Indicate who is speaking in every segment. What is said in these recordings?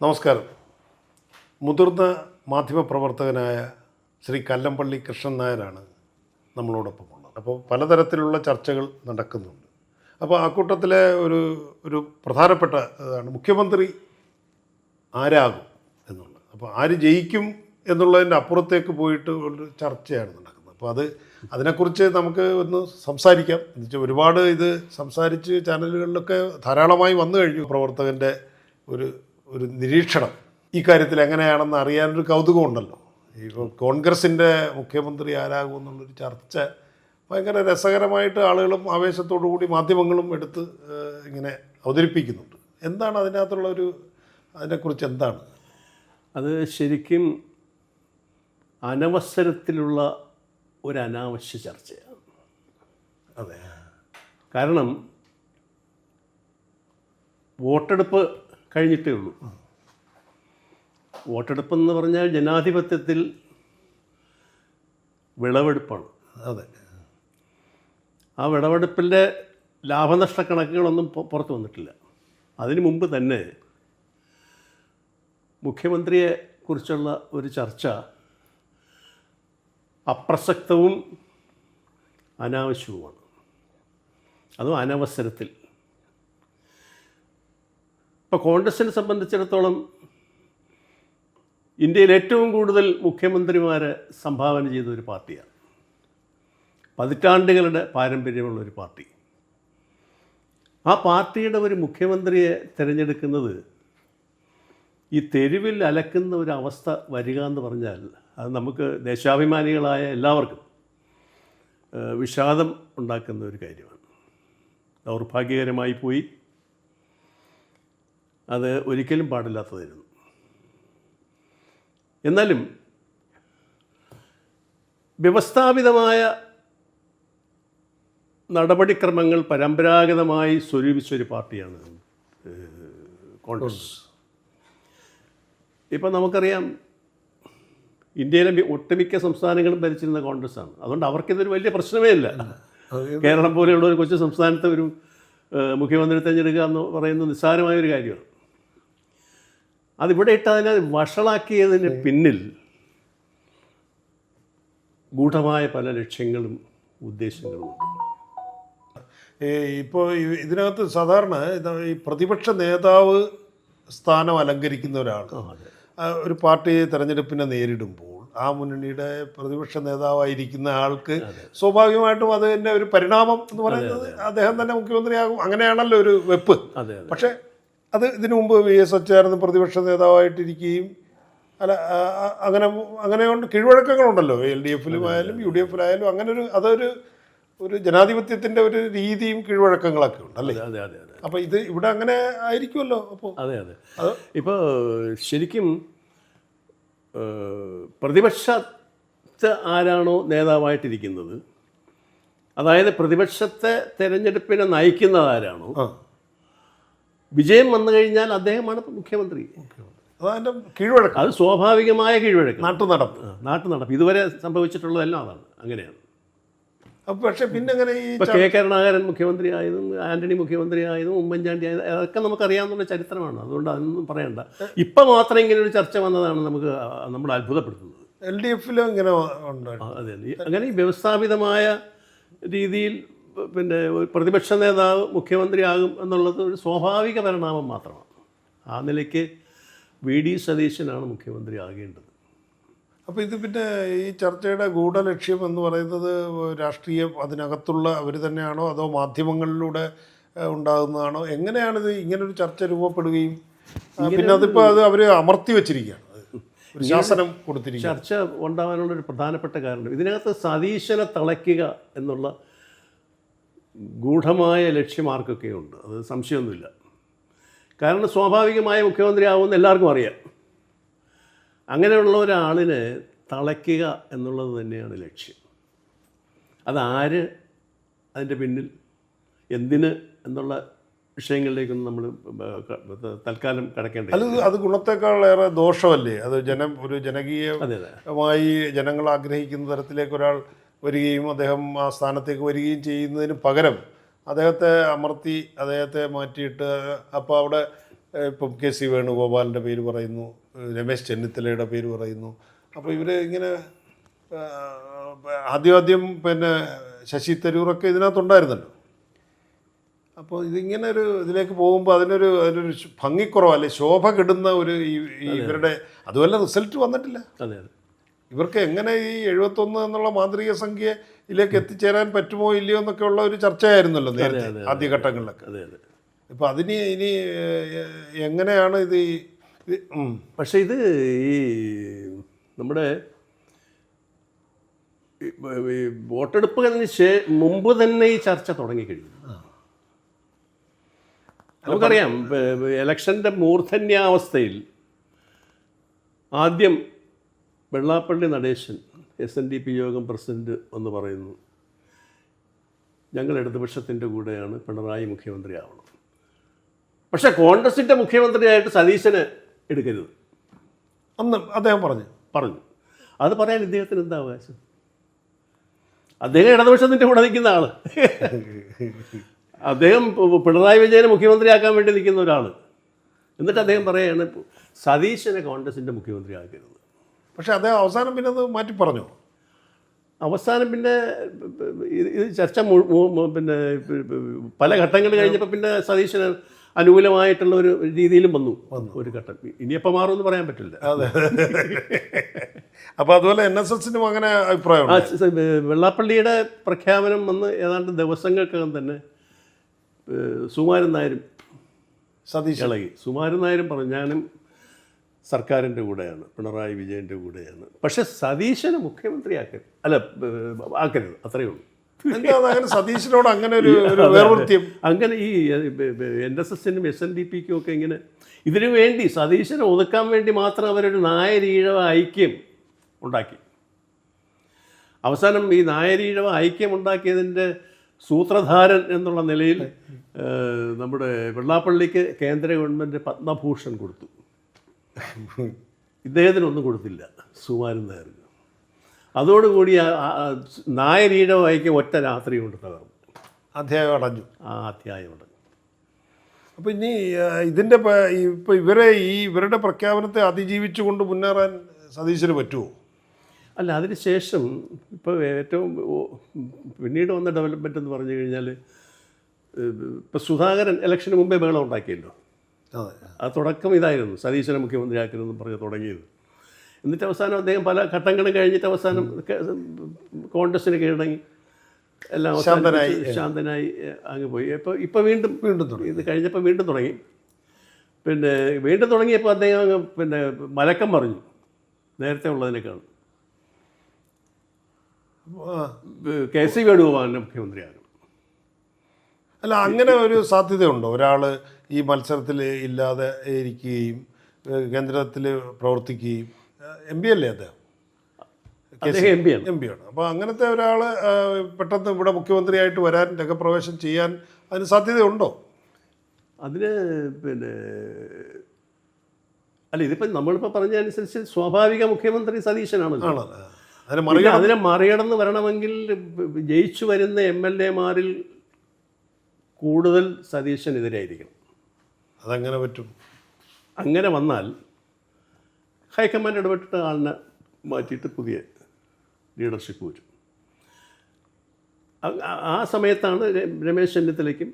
Speaker 1: നമസ്കാരം. മുതിർന്ന മാധ്യമപ്രവർത്തകനായ ശ്രീ കല്ലമ്പള്ളി കൃഷ്ണൻ നായരാണ് നമ്മളോടൊപ്പം ഉള്ളത്. അപ്പോൾ പലതരത്തിലുള്ള ചർച്ചകൾ നടക്കുന്നുണ്ട്. അപ്പോൾ ആ കൂട്ടത്തിലെ ഒരു പ്രധാനപ്പെട്ട ഇതാണ് മുഖ്യമന്ത്രി ആരാകും എന്നുള്ളത്. അപ്പോൾ ആര് ജയിക്കും എന്നുള്ളതിൻ്റെ അപ്പുറത്തേക്ക് പോയിട്ട് ഒരു ചർച്ചയാണ് നടക്കുന്നത്. അപ്പോൾ അതിനെക്കുറിച്ച് നമുക്ക് ഒന്ന് സംസാരിക്കാം. എന്നുവെച്ചാൽ ഒരുപാട് ഇത് സംസാരിച്ച് ചാനലുകളിലൊക്കെ ധാരാളമായി വന്നു കഴിഞ്ഞു. പ്രവർത്തകൻ്റെ ഒരു നിരീക്ഷണം ഈ കാര്യത്തിൽ എങ്ങനെയാണെന്ന് അറിയാനൊരു കൗതുകമുണ്ടല്ലോ. ഇപ്പോൾ കോൺഗ്രസിൻ്റെ മുഖ്യമന്ത്രി ആരാകും എന്നുള്ളൊരു ചർച്ച ഭയങ്കര രസകരമായിട്ട് ആളുകളും ആവേശത്തോടു കൂടി മാധ്യമങ്ങളും എടുത്ത് ഇങ്ങനെ അവതരിപ്പിക്കുന്നുണ്ട്. എന്താണ് അതിനെക്കുറിച്ച് എന്താണ്?
Speaker 2: അത് ശരിക്കും അനവസരത്തിലുള്ള ഒരു അനാവശ്യ ചർച്ചയാണ്.
Speaker 1: അതെ.
Speaker 2: കാരണം വോട്ടെടുപ്പ് കഴിഞ്ഞിട്ടേ ഉള്ളൂ. വോട്ടെടുപ്പെന്ന് പറഞ്ഞാൽ ജനാധിപത്യത്തിൽ വിളവെടുപ്പാണ്.
Speaker 1: അതെ.
Speaker 2: ആ വിളവെടുപ്പിൻ്റെ ലാഭനഷ്ട കണക്കുകളൊന്നും പുറത്തു വന്നിട്ടില്ല. അതിനു മുമ്പ് തന്നെ മുഖ്യമന്ത്രിയെ കുറിച്ചുള്ള ഒരു ചർച്ച അപ്രസക്തവും അനാവശ്യവുമാണ്. അതും അനവസരത്തിൽ. ഇപ്പോൾ കോൺഗ്രസിനെ സംബന്ധിച്ചിടത്തോളം ഇന്ത്യയിൽ ഏറ്റവും കൂടുതൽ മുഖ്യമന്ത്രിമാരെ സംഭാവന ചെയ്ത ഒരു പാർട്ടിയാണ്. പതിറ്റാണ്ടുകളുടെ പാരമ്പര്യമുള്ള ഒരു പാർട്ടി. ആ പാർട്ടിയുടെ ഒരു മുഖ്യമന്ത്രിയെ തിരഞ്ഞെടുക്കുന്നത് ഈ തെരുവിൽ അലക്കുന്ന ഒരു അവസ്ഥ വരിക എന്ന് പറഞ്ഞാൽ അത് നമുക്ക് ദേശാഭിമാനികളായ എല്ലാവർക്കും വിഷാദം ഉണ്ടാക്കുന്ന ഒരു കാര്യമാണ്. ദൗർഭാഗ്യകരമായി പോയി. അത് ഒരിക്കലും പാടില്ലാത്തതായിരുന്നു. എന്നാലും വ്യവസ്ഥാപിതമായ നടപടിക്രമങ്ങൾ പരമ്പരാഗതമായി സ്വരൂപിച്ചൊരു പാർട്ടിയാണ് കോൺഗ്രസ്. ഇപ്പം നമുക്കറിയാം, ഇന്ത്യയിലെ ഒട്ടുമിക്ക സംസ്ഥാനങ്ങളും ഭരിച്ചിരുന്ന കോൺഗ്രസ്സാണ്. അതുകൊണ്ട് അവർക്കിതൊരു വലിയ പ്രശ്നമേ ഇല്ല. കേരളം പോലെയുള്ള ഒരു കൊച്ചു സംസ്ഥാനത്തെ ഒരു മുഖ്യമന്ത്രി തിരഞ്ഞെടുക്കുക എന്ന് പറയുന്നത് നിസ്സാരമായൊരു കാര്യമാണ്. അതിവിടെ ഇട്ട് അതിനെ വഷളാക്കിയതിന് പിന്നിൽ ഗൂഢമായ പല ലക്ഷ്യങ്ങളും ഉദ്ദേശങ്ങളുമുണ്ട്.
Speaker 1: ഇപ്പോൾ ഇതിനകത്ത് സാധാരണ ഈ പ്രതിപക്ഷ നേതാവ് സ്ഥാനം അലങ്കരിക്കുന്ന ഒരാൾ ഒരു പാർട്ടി തെരഞ്ഞെടുപ്പിനെ നേരിടുമ്പോൾ ആ മുന്നണിയുടെ പ്രതിപക്ഷ നേതാവായിരിക്കുന്ന ആൾക്ക് സ്വാഭാവികമായിട്ടും അതിൻ്റെ ഒരു പരിണാമം എന്ന് പറയുന്നത് അദ്ദേഹം തന്നെ മുഖ്യമന്ത്രിയാകും. അങ്ങനെയാണല്ലോ ഒരു വെപ്പ്. പക്ഷേ ഇതിനു മുമ്പ് VS അച്യുതാനന്ദൻ പ്രതിപക്ഷ നേതാവായിട്ടിരിക്കുകയും അങ്ങനെ കൊണ്ട് കീഴ്വഴക്കങ്ങളുണ്ടല്ലോ. LDFിലുമായാലും UDFിലായാലും അങ്ങനെ ഒരു ജനാധിപത്യത്തിൻ്റെ ഒരു രീതിയും കീഴ്വഴക്കങ്ങളൊക്കെ ഉണ്ട് അല്ലേ? അപ്പോൾ ഇവിടെ അങ്ങനെ ആയിരിക്കുമല്ലോ. അപ്പോൾ
Speaker 2: അതെ. ഇപ്പോൾ ശരിക്കും പ്രതിപക്ഷത്തെ ആരാണോ നേതാവായിട്ടിരിക്കുന്നത്, അതായത് പ്രതിപക്ഷത്തെ തെരഞ്ഞെടുപ്പിനെ നയിക്കുന്നത് ആരാണോ, വിജയം വന്നു കഴിഞ്ഞാൽ അദ്ദേഹമാണ് മുഖ്യമന്ത്രി.
Speaker 1: അതതിൻ്റെ കീഴ്വഴക്കം.
Speaker 2: അത് സ്വാഭാവികമായ കീഴ്വഴക്കം.
Speaker 1: നാട്ടുനടപ്പ്
Speaker 2: ഇതുവരെ സംഭവിച്ചിട്ടുള്ളതെല്ലാം അതാണ്. അങ്ങനെയാണ്.
Speaker 1: അപ്പോൾ പക്ഷേ പിന്നെ അങ്ങനെ
Speaker 2: ഇപ്പോൾ K കരുണാകരൻ മുഖ്യമന്ത്രിയായതും ആൻ്റണി മുഖ്യമന്ത്രിയായതും ഉമ്മൻചാണ്ടി ആയതും അതൊക്കെ നമുക്കറിയാവുന്ന ചരിത്രമാണ്. അതുകൊണ്ട് അതൊന്നും പറയണ്ട. ഇപ്പം മാത്രം ഇങ്ങനെ ഒരു ചർച്ച വന്നതാണ് നമ്മൾ അത്ഭുതപ്പെടുത്തുന്നത്.
Speaker 1: LDFിലും ഇങ്ങനെ ഉണ്ട്.
Speaker 2: അതെ. അങ്ങനെ ഈ വ്യവസ്ഥാപിതമായ രീതിയിൽ പിന്നെ പ്രതിപക്ഷ നേതാവ് മുഖ്യമന്ത്രിയാകും എന്നുള്ളത് ഒരു സ്വാഭാവിക പരിണാമം മാത്രമാണ്. ആ നിലയ്ക്ക് VD സതീശനാണ് മുഖ്യമന്ത്രി ആകേണ്ടത്.
Speaker 1: അപ്പോൾ ഇത് പിന്നെ ഈ ചർച്ചയുടെ ഗൂഢലക്ഷ്യം എന്ന് പറയുന്നത് രാഷ്ട്രീയം അതിനകത്തുള്ള അവർ തന്നെയാണോ അതോ മാധ്യമങ്ങളിലൂടെ ഉണ്ടാകുന്നതാണോ? എങ്ങനെയാണിത് ഇങ്ങനൊരു ചർച്ച രൂപപ്പെടുകയും പിന്നെ അതിപ്പോൾ അവർ അമർത്തി വെച്ചിരിക്കുകയാണ്, ശാസനം കൊടുത്തിരിക്കുക.
Speaker 2: ചർച്ച ഉണ്ടാകാനുള്ളൊരു പ്രധാനപ്പെട്ട കാരണം ഇതിനകത്ത് സതീശനെ തളയ്ക്കുക എന്നുള്ള ഗൂഢമായ ലക്ഷ്യമാർക്കൊക്കെ ഉണ്ട്. അത് സംശയമൊന്നുമില്ല. കാരണം സ്വാഭാവികമായ മുഖ്യമന്ത്രി ആവുമെന്ന് എല്ലാവർക്കും അറിയാം. അങ്ങനെയുള്ള ഒരാളിനെ തളയ്ക്കുക എന്നുള്ളത് തന്നെയാണ് ലക്ഷ്യം. അതാര്, അതിൻ്റെ പിന്നിൽ എന്തിന് എന്നുള്ള വിഷയങ്ങളിലേക്കൊന്നും നമ്മൾ തൽക്കാലം കടക്കേണ്ടത്.
Speaker 1: അത് ഗുണത്തേക്കാളേറെ ദോഷമല്ലേ? അത് ഒരു ജനകീയമായി ജനങ്ങൾ ആഗ്രഹിക്കുന്ന തരത്തിലേക്ക് ഒരാൾ വരികയും അദ്ദേഹം ആ സ്ഥാനത്തേക്ക് വരികയും ചെയ്യുന്നതിന് പകരം അദ്ദേഹത്തെ അമർത്തി അദ്ദേഹത്തെ മാറ്റിയിട്ട് അപ്പോൾ അവിടെ ഇപ്പം KC വേണുഗോപാലിൻ്റെ പേര് പറയുന്നു, രമേശ് ചെന്നിത്തലയുടെ പേര് പറയുന്നു. അപ്പോൾ ഇവർ ഇങ്ങനെ ആദ്യം പിന്നെ ശശി തരൂറൊക്കെ ഇതിനകത്തുണ്ടായിരുന്നല്ലോ. അപ്പോൾ ഇതിങ്ങനെ ഒരു ഇതിലേക്ക് പോകുമ്പോൾ അതിനൊരു ഭംഗിക്കുറവ്, അല്ലെ ശോഭ കെടുന്ന ഒരു ഇവരുടെ അതുമല്ല റിസൾട്ട് വന്നിട്ടില്ല.
Speaker 2: അതെ അതെ.
Speaker 1: ഇവർക്ക് എങ്ങനെ ഈ 71 എന്നുള്ള മാന്ത്രിക സംഖ്യയിലേക്ക് എത്തിച്ചേരാൻ പറ്റുമോ ഇല്ലയോ എന്നൊക്കെ ഉള്ള ഒരു ചർച്ചയായിരുന്നല്ലോ നേരത്തെ ആദ്യഘട്ടങ്ങളിലൊക്കെ.
Speaker 2: അതെ അതെ.
Speaker 1: ഇപ്പം അതിന് ഇനി എങ്ങനെയാണ് ഇത്
Speaker 2: പക്ഷേ ഇത് ഈ നമ്മുടെ വോട്ടെടുപ്പ് മുമ്പ് തന്നെ ഈ ചർച്ച തുടങ്ങിക്കഴിഞ്ഞു. നമുക്കറിയാം ഇലക്ഷൻ്റെ മൂർധന്യാവസ്ഥയിൽ ആദ്യം വെള്ളാപ്പള്ളി നടേശൻ SNDP യോഗം പ്രസിഡന്റ് എന്ന് പറയുന്നു, ഞങ്ങൾ ഇടതുപക്ഷത്തിൻ്റെ കൂടെയാണ്, പിണറായി മുഖ്യമന്ത്രി ആവണം. പക്ഷേ കോൺഗ്രസിൻ്റെ മുഖ്യമന്ത്രിയായിട്ട് സതീശനെ എടുക്കരുത്
Speaker 1: അന്ന് അദ്ദേഹം പറഞ്ഞു.
Speaker 2: അത് പറയാൻ ഇദ്ദേഹത്തിന് എന്താ അവകാശം? അദ്ദേഹം ഇടതുപക്ഷത്തിൻ്റെ കൂടെ നിൽക്കുന്ന ആൾ, അദ്ദേഹം പിണറായി വിജയനെ മുഖ്യമന്ത്രിയാക്കാൻ വേണ്ടി നിൽക്കുന്ന ഒരാൾ. എന്നിട്ട് അദ്ദേഹം പറയുകയാണ് സതീശനെ കോൺഗ്രസിൻ്റെ മുഖ്യമന്ത്രി ആക്കരുത്.
Speaker 1: പക്ഷേ അദ്ദേഹം അവസാനം പിന്നെ അത് മാറ്റി പറഞ്ഞു.
Speaker 2: അവസാനം പിന്നെ ഇത് ചർച്ച പിന്നെ പല ഘട്ടങ്ങൾ കഴിഞ്ഞപ്പോൾ പിന്നെ സതീശന് അനുകൂലമായിട്ടുള്ള ഒരു രീതിയിലും വന്നു ഒരു ഘട്ടം. ഇനിയെപ്പോൾ മാറുമെന്ന് പറയാൻ പറ്റില്ല.
Speaker 1: അതെ. അപ്പോൾ അതുപോലെ NSSനും അങ്ങനെ അഭിപ്രായമുണ്ട്.
Speaker 2: വെള്ളാപ്പള്ളിയുടെ പ്രഖ്യാപനം വന്ന് ഏതാണ്ട് ദിവസങ്ങൾക്കകം തന്നെ സുകുമാരൻ നായരും
Speaker 1: സതീശ്
Speaker 2: ഇളകി. സുകുമാരൻ നായരും പറഞ്ഞു ഞാനും സർക്കാരിൻ്റെ കൂടെയാണ്, പിണറായി വിജയൻ്റെ കൂടെയാണ്, പക്ഷെ സതീശനെ മുഖ്യമന്ത്രി ആക്കരുത്, അത്രയേ ഉള്ളൂ.
Speaker 1: എന്താ അങ്ങനെ സതീശനോട് അങ്ങനെ ഒരു വേർവൃത്യം?
Speaker 2: അങ്ങനെ ഈ NSSനും SNDPക്കും ഒക്കെ ഇങ്ങനെ ഇതിനു വേണ്ടി സതീശനെ ഒതുക്കാൻ വേണ്ടി മാത്രം അവരൊരു നായരീഴവ ഐക്യം ഉണ്ടാക്കി. അവസാനം ഈ നായരീഴവ ഐക്യം ഉണ്ടാക്കിയതിൻ്റെ സൂത്രധാരൻ എന്നുള്ള നിലയിൽ നമ്മുടെ വെള്ളാപ്പള്ളിക്ക് കേന്ദ്ര ഗവൺമെൻറ് പത്മഭൂഷൺ കൊടുത്തു. ഇദ്ദേഹത്തിനൊന്നും കൊടുത്തില്ല, സുകുമാരൻ നായർക്ക്. അതോടുകൂടി നായരീഴവ ഐക്യം ഒറ്റ രാത്രി കൊണ്ട് തകർന്നു,
Speaker 1: അധ്യായം അടഞ്ഞു.
Speaker 2: അധ്യായം അടഞ്ഞു.
Speaker 1: അപ്പോൾ ഇനി ഇതിൻ്റെ ഇപ്പോൾ ഇവരുടെ പ്രഖ്യാപനത്തെ അതിജീവിച്ചുകൊണ്ട് മുന്നേറാൻ സതീശന് പറ്റുമോ?
Speaker 2: അല്ല, അതിന് ശേഷം ഇപ്പോൾ ഏറ്റവും പിന്നീട് വന്ന ഡെവലപ്മെൻറ്റ് എന്ന് പറഞ്ഞു കഴിഞ്ഞാൽ ഇപ്പോൾ സുധാകരൻ ഇലക്ഷന് മുമ്പേ ബഹളം ഉണ്ടാക്കിയല്ലോ. ആ തുടക്കം ഇതായിരുന്നു, സതീശനെ മുഖ്യമന്ത്രിയാക്കരുതെന്ന് പറഞ്ഞ് തുടങ്ങിയത്. എന്നിട്ട് അവസാനം അദ്ദേഹം പല ഘട്ടങ്ങളും കഴിഞ്ഞിട്ട് അവസാനം കോൺഗ്രസ്സിന് കീഴടങ്ങി എല്ലാം ശാന്തനായി അങ്ങ് പോയി. ഇപ്പോൾ വീണ്ടും തുടങ്ങി. ഇത് കഴിഞ്ഞപ്പോൾ വീണ്ടും തുടങ്ങി. പിന്നെ വീണ്ടും തുടങ്ങിയപ്പോൾ അദ്ദേഹം അങ്ങ് പിന്നെ മലക്കം പറഞ്ഞു നേരത്തെ ഉള്ളതിനേക്കാൾ. KC വേണുഗോപാലിനെ മുഖ്യമന്ത്രിയാകും.
Speaker 1: അല്ല, അങ്ങനെ ഒരു സാധ്യതയുണ്ടോ? ഒരാൾ ഈ മത്സരത്തിൽ ഇല്ലാതെ ഇരിക്കുകയും കേന്ദ്രത്തിൽ പ്രവർത്തിക്കുകയും MP അല്ലേ അദ്ദേഹം? MP ആണ്. അപ്പോൾ അങ്ങനത്തെ ഒരാൾ പെട്ടെന്ന് ഇവിടെ മുഖ്യമന്ത്രിയായിട്ട് വരാൻ, രംഗപ്രവേശം ചെയ്യാൻ അതിന് സാധ്യതയുണ്ടോ?
Speaker 2: അതിന് പിന്നെ അല്ല, ഇതിപ്പോൾ നമ്മളിപ്പോൾ പറഞ്ഞതനുസരിച്ച് സ്വാഭാവിക മുഖ്യമന്ത്രി സതീശനാണല്ലോ. അതിനെ മറികടന്ന് വരണമെങ്കിൽ ജയിച്ചു വരുന്ന MLA-മാരിൽ കൂടുതൽ സതീശനെതിരായിരിക്കണം.
Speaker 1: അതെങ്ങനെ പറ്റും?
Speaker 2: അങ്ങനെ വന്നാൽ ഹൈക്കമാൻഡ് ഇടപെട്ടിട്ട് ആളിനെ മാറ്റിയിട്ട് പുതിയ ലീഡർഷിപ്പ് വരും. ആ സമയത്താണ് രമേശ് ചെന്നിത്തലയ്ക്കും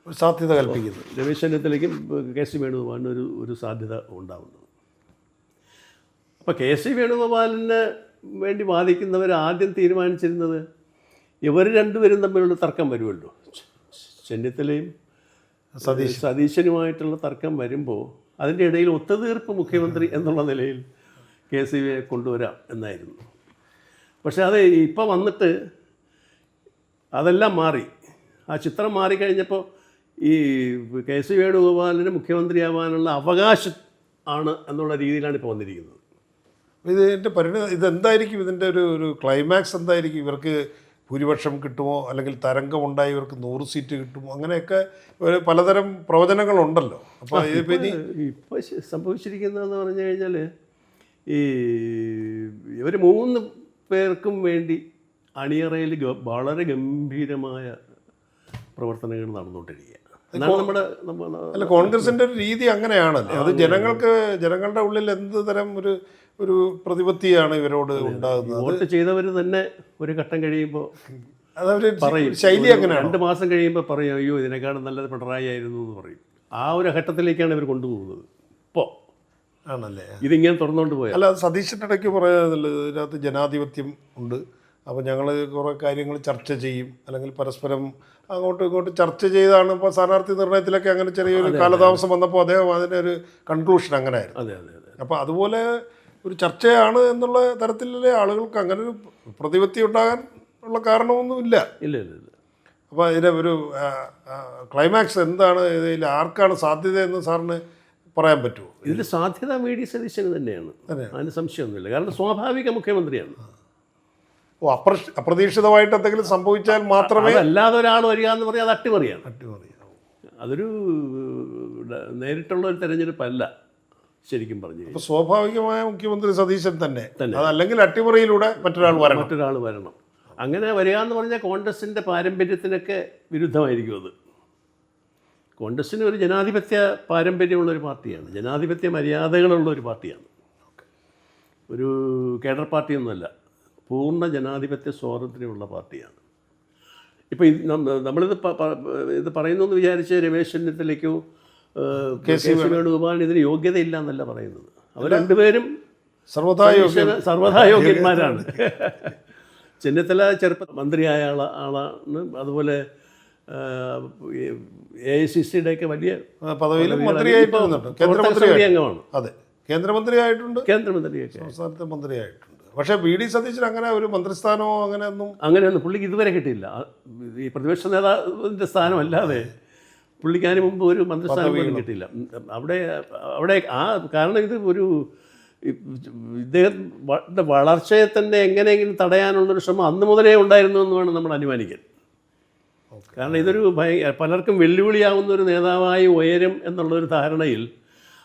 Speaker 1: സാധ്യത കൽപ്പിക്കുന്നത്.
Speaker 2: രമേശ് ചെന്നിത്തലയ്ക്കും KC വേണുഗോപാലിന് ഒരു സാധ്യത ഉണ്ടാവുന്നത്. അപ്പോൾ KC വേണുഗോപാലിന് വേണ്ടി വാദിക്കുന്നവർ ആദ്യം തീരുമാനിച്ചിരുന്നത് ഇവർ രണ്ടുപേരും തമ്മിലുള്ള തർക്കം വരുമല്ലോ, ചെന്നിത്തലയും സതീശനുമായിട്ടുള്ള തർക്കം വരുമ്പോൾ അതിൻ്റെ ഇടയിൽ ഒത്തുതീർപ്പ് മുഖ്യമന്ത്രി എന്നുള്ള നിലയിൽ KCയെ കൊണ്ടുവരാം എന്നായിരുന്നു. പക്ഷേ അത് ഇപ്പം വന്നിട്ട് അതെല്ലാം മാറി. ആ ചിത്രം മാറിക്കഴിഞ്ഞപ്പോൾ ഈ KC വേണുഗോപാലിന് മുഖ്യമന്ത്രിയാവാനുള്ള അവകാശം ആണ് എന്നുള്ള രീതിയിലാണ് ഇപ്പോൾ വന്നിരിക്കുന്നത്.
Speaker 1: ഇതിൻ്റെ ഇതെന്തായിരിക്കും? ഇതിൻ്റെ ഒരു ക്ലൈമാക്സ് എന്തായിരിക്കും? ഇവർക്ക് ഭൂരിപക്ഷം കിട്ടുമോ, അല്ലെങ്കിൽ തരംഗമുണ്ടായി ഇവർക്ക് 100 സീറ്റ് കിട്ടുമോ? അങ്ങനെയൊക്കെ പലതരം പ്രവചനങ്ങളുണ്ടല്ലോ. അപ്പോൾ
Speaker 2: ഇപ്പോൾ സംഭവിച്ചിരിക്കുന്നതെന്ന് പറഞ്ഞു കഴിഞ്ഞാൽ ഈ ഇവർ 3 പേർക്കും വേണ്ടി അണിയറയിൽ വളരെ ഗംഭീരമായ പ്രവർത്തനങ്ങൾ നടന്നുകൊണ്ടിരിക്കുക. എന്നാണ് നമ്മുടെ
Speaker 1: അല്ല, കോൺഗ്രസിന്റെ ഒരു രീതി അങ്ങനെയാണല്ലേ. അത് ജനങ്ങളുടെ ഉള്ളിൽ എന്ത് തരം ഒരു പ്രതിപത്തിയാണ് ഇവരോട് ഉണ്ടാകുന്നത്.
Speaker 2: വോട്ട് ചെയ്തവർ തന്നെ ഒരു ഘട്ടം കഴിയുമ്പോൾ
Speaker 1: അതവര്
Speaker 2: പറയും,
Speaker 1: ശൈലി അങ്ങനെയാണ്.
Speaker 2: 2 മാസം കഴിയുമ്പോൾ പറയും, അയ്യോ ഇതിനേക്കാളും നല്ലത് പിണറായി ആയിരുന്നു എന്ന് പറയും. ആ ഒരു ഘട്ടത്തിലേക്കാണ് ഇവർ കൊണ്ടുപോകുന്നത് ഇപ്പോൾ.
Speaker 1: ആണല്ലേ.
Speaker 2: ഇതിങ്ങനെ തുറന്നുകൊണ്ട് പോയാൽ.
Speaker 1: അല്ല, സതീശൻ്റെ ഇടയ്ക്ക് പറയാനല്ലോ ഇതിനകത്ത് ജനാധിപത്യം ഉണ്ട്. അപ്പോൾ ഞങ്ങൾ കുറേ കാര്യങ്ങൾ ചർച്ച ചെയ്യും, അല്ലെങ്കിൽ പരസ്പരം അങ്ങോട്ടും ഇങ്ങോട്ടും ചർച്ച ചെയ്താണ്. ഇപ്പോൾ സ്ഥാനാർത്ഥി നിർണയത്തിലൊക്കെ അങ്ങനെ ചെറിയൊരു കാലതാമസം വന്നപ്പോൾ അദ്ദേഹം അതിൻ്റെ ഒരു കൺക്ലൂഷൻ അങ്ങനെ ആയിരുന്നു.
Speaker 2: അതെ അതെ അതെ.
Speaker 1: അപ്പോൾ അതുപോലെ ഒരു ചർച്ചയാണ് എന്നുള്ള തരത്തിലെ ആളുകൾക്ക് അങ്ങനെ ഒരു പ്രതിപത്തി ഉണ്ടാകാൻ ഉള്ള കാരണമൊന്നുമില്ല.
Speaker 2: ഇല്ല ഇല്ല ഇല്ല.
Speaker 1: അപ്പോൾ ഇതിൻ്റെ ഒരു ക്ലൈമാക്സ് എന്താണ്, ഇതിൽ ആർക്കാണ് സാധ്യത എന്ന് സാറിന് പറയാൻ പറ്റുമോ?
Speaker 2: ഇതിൽ സാധ്യത വി.ഡി. സതീശന് തന്നെയാണ്, അതിന് സംശയമൊന്നുമില്ല. കാരണം സ്വാഭാവിക മുഖ്യമന്ത്രിയാണ്.
Speaker 1: ഓ, അപ്രതീക്ഷിതമായിട്ട് എന്തെങ്കിലും സംഭവിച്ചാൽ മാത്രമേ.
Speaker 2: അല്ലാതെ ഒരാൾ വരിക എന്ന് പറഞ്ഞാൽ അത് അട്ടിമറിയാണ്.
Speaker 1: അട്ടിമറിയാവും.
Speaker 2: അതൊരു നേരിട്ടുള്ള ഒരു തെരഞ്ഞെടുപ്പല്ല ശരിക്കും പറഞ്ഞു.
Speaker 1: അപ്പോൾ സ്വാഭാവികമായ മുഖ്യമന്ത്രി സതീശൻ തന്നെ, അതല്ലെങ്കിൽ അട്ടിമറിയിലൂടെ മറ്റൊരാൾ
Speaker 2: വരണം. അങ്ങനെ വരിക എന്ന് പറഞ്ഞാൽ കോൺഗ്രസിൻ്റെ പാരമ്പര്യത്തിനൊക്കെ വിരുദ്ധമായിരിക്കും അത്. കോൺഗ്രസിന് ഒരു ജനാധിപത്യ പാരമ്പര്യമുള്ളൊരു പാർട്ടിയാണ്, ജനാധിപത്യ മര്യാദകളുള്ള ഒരു പാർട്ടിയാണ്. ഒരു കേഡർ പാർട്ടിയൊന്നുമല്ല, പൂർണ്ണ ജനാധിപത്യ സ്വാതന്ത്ര്യമുള്ള പാർട്ടിയാണ്. ഇപ്പോൾ ഇത് പറയുന്നു എന്ന് വിചാരിച്ച് രമേശ് ചെന്നിത്തലയ്ക്കോ കെ സി വേണുഗോപാലിന് ഇതിന് യോഗ്യതയില്ല എന്നല്ല പറയുന്നത്. അവർ രണ്ടുപേരും സർവ്വതാ യോഗ്യന്മാരാണ്. ചെന്നിത്തല ചെറുപ്പ മന്ത്രിയായ ആളാണ്. അതുപോലെ AICCയുടെയൊക്കെ വലിയ
Speaker 1: പദവിയിലും മന്ത്രിയായിട്ടുണ്ട്,
Speaker 2: അംഗമാണ്.
Speaker 1: അതെ, കേന്ദ്രമന്ത്രിയായിട്ടുണ്ട്,
Speaker 2: കേന്ദ്രമന്ത്രിയൊക്കെ
Speaker 1: സംസ്ഥാനത്തെ മന്ത്രിയായിട്ടുണ്ട്. പക്ഷേ വി.ഡി. സതീശൻ അങ്ങനെ ഒരു മന്ത്രിസ്ഥാനമോ
Speaker 2: അങ്ങനെയൊന്നും പുള്ളിക്ക് ഇതുവരെ കിട്ടിയില്ല. ഈ പ്രതിപക്ഷ നേതാവിൻ്റെ സ്ഥാനമല്ലാതെ പുള്ളിക്ക് അതിന് മുമ്പ് ഒരു മന്ത്രിസ്ഥാനം പോലും കിട്ടിയില്ല. അവിടെ കാരണം ഇത് ഒരു ഇദ്ദേഹത്തിൻ്റെ വളർച്ചയെ തന്നെ എങ്ങനെയെങ്കിലും തടയാനുള്ളൊരു ശ്രമം അന്ന് മുതലേ ഉണ്ടായിരുന്നു എന്ന് വേണം നമ്മൾ അനുമാനിക്കാൻ. കാരണം ഇതൊരു പലർക്കും വെല്ലുവിളിയാവുന്ന ഒരു നേതാവായി ഉയരും എന്നുള്ളൊരു ധാരണയിൽ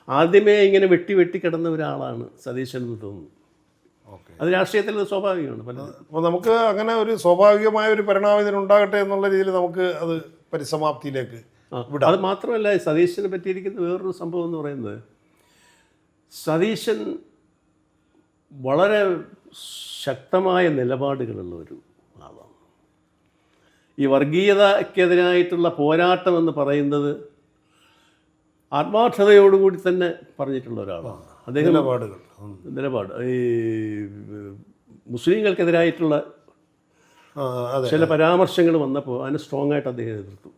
Speaker 2: ആദ്യമേ ഇങ്ങനെ വെട്ടി കിടന്ന ഒരാളാണ് സതീശൻ എന്ന് തോന്നുന്നു. അത് രാഷ്ട്രീയത്തിൽ സ്വാഭാവികമാണ് പലതും.
Speaker 1: അപ്പോൾ നമുക്ക് അങ്ങനെ ഒരു സ്വാഭാവികമായ ഒരു പരിണാമം ഇതിനുണ്ടാകട്ടെ എന്നുള്ള രീതിയിൽ നമുക്ക് അത് പരിസമാപ്തിയിലേക്ക് വിടാം.
Speaker 2: അത് മാത്രമല്ല, സതീശനെ പറ്റിയിരിക്കുന്ന വേറൊരു സംഭവം എന്ന് പറയുന്നത്, സതീശൻ വളരെ ശക്തമായ നിലപാടുകളുള്ള ഒരു ആളാണ്. ഈ വർഗീയതയ്ക്കെതിരായിട്ടുള്ള പോരാട്ടം എന്ന് പറയുന്നത് ആത്മാർത്ഥതയോടുകൂടി തന്നെ പറഞ്ഞിട്ടുള്ള ഒരാളാണ് അദ്ദേഹം. നിലപാട് ഈ മുസ്ലിങ്ങൾക്കെതിരായിട്ടുള്ള ചില പരാമർശങ്ങൾ വന്നപ്പോൾ അതിന് സ്ട്രോങ് ആയിട്ട് അദ്ദേഹം എതിർത്തു.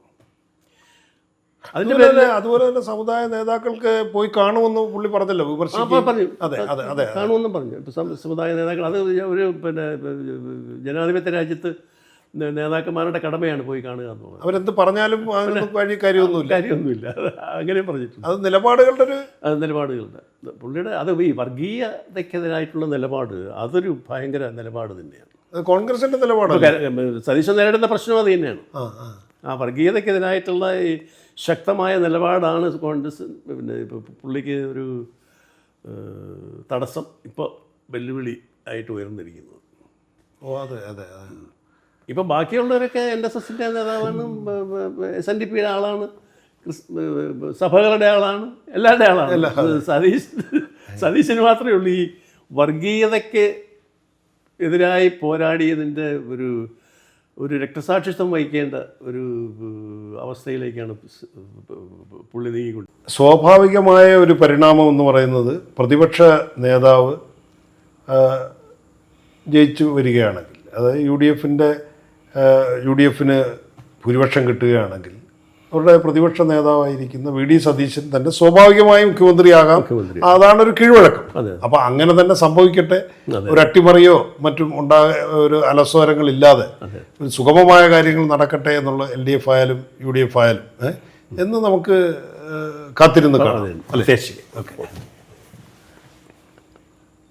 Speaker 1: അതുപോലെ തന്നെ സമുദായ നേതാക്കൾക്ക് പോയി കാണുമെന്ന് പുള്ളി പറഞ്ഞല്ലോ,
Speaker 2: പറഞ്ഞു. കാണുമെന്നും പറഞ്ഞു. ഇപ്പം സമുദായ നേതാക്കൾ അത് ഒരു ജനാധിപത്യ രാജ്യത്ത് നേതാക്കന്മാരുടെ കടമയാണ് പോയി കാണുക എന്ന് പറയുന്നത്.
Speaker 1: അവരെന്ത് പറഞ്ഞാലും
Speaker 2: കാര്യമൊന്നുമില്ല അങ്ങനെ പറഞ്ഞിട്ടുണ്ട്.
Speaker 1: അത് നിലപാടുകളുടെ
Speaker 2: പുള്ളിയുടെ അത് ഈ വർഗീയതയ്ക്കെതിരായിട്ടുള്ള നിലപാട് അതൊരു ഭയങ്കര നിലപാട് തന്നെയാണ്.
Speaker 1: കോൺഗ്രസിന്റെ നിലപാട്.
Speaker 2: സതീശൻ നേരിടുന്ന പ്രശ്നം അത് തന്നെയാണ്. ആ വർഗീയതയ്ക്കെതിരായിട്ടുള്ള ഈ ശക്തമായ നിലപാടാണ് കോൺഗ്രസ്. പിന്നെ ഇപ്പോൾ പുള്ളിക്ക് ഒരു തടസ്സം ഇപ്പോൾ വെല്ലുവിളി ആയിട്ട് ഉയർന്നിരിക്കുന്നത്. ഇപ്പം ബാക്കിയുള്ളവരൊക്കെ NSSൻ്റെ നേതാവാണ്, SNDPയുടെ ആളാണ്, സഭകളുടെ ആളാണ്, എല്ലാവരുടെ ആളാണ്. സതീശന് മാത്രമേ ഉള്ളൂ ഈ വർഗീയതയ്ക്ക് എതിരായി പോരാടിയതിൻ്റെ ഒരു രക്തസാക്ഷിത്വം വഹിക്കേണ്ട ഒരു അവസ്ഥയിലേക്കാണ് പുള്ളി നീങ്ങിക്കൊണ്ട്.
Speaker 1: സ്വാഭാവികമായ ഒരു പരിണാമം എന്ന് പറയുന്നത് പ്രതിപക്ഷ നേതാവ് ജയിച്ചു വരികയാണെങ്കിൽ, അതായത് യു ഡി എഫിന് ഭൂരിപക്ഷം കിട്ടുകയാണെങ്കിൽ അവരുടെ പ്രതിപക്ഷ നേതാവായിരിക്കുന്ന വി.ഡി. സതീശൻ തന്നെ സ്വാഭാവികമായും മുഖ്യമന്ത്രിയാകാം. അതാണ് ഒരു കീഴ്വഴക്കം. അപ്പോൾ അങ്ങനെ തന്നെ സംഭവിക്കട്ടെ, ഒരു അട്ടിമറിയോ മറ്റും ഒരു അലസ്വരങ്ങളില്ലാതെ ഒരു സുഗമമായ കാര്യങ്ങൾ നടക്കട്ടെ എന്നുള്ള LDF ആയാലും UDF ആയാലും എന്ന് നമുക്ക് കാത്തിരുന്ന് കാണാം.
Speaker 2: അല്ലേ?
Speaker 1: ഓക്കെ.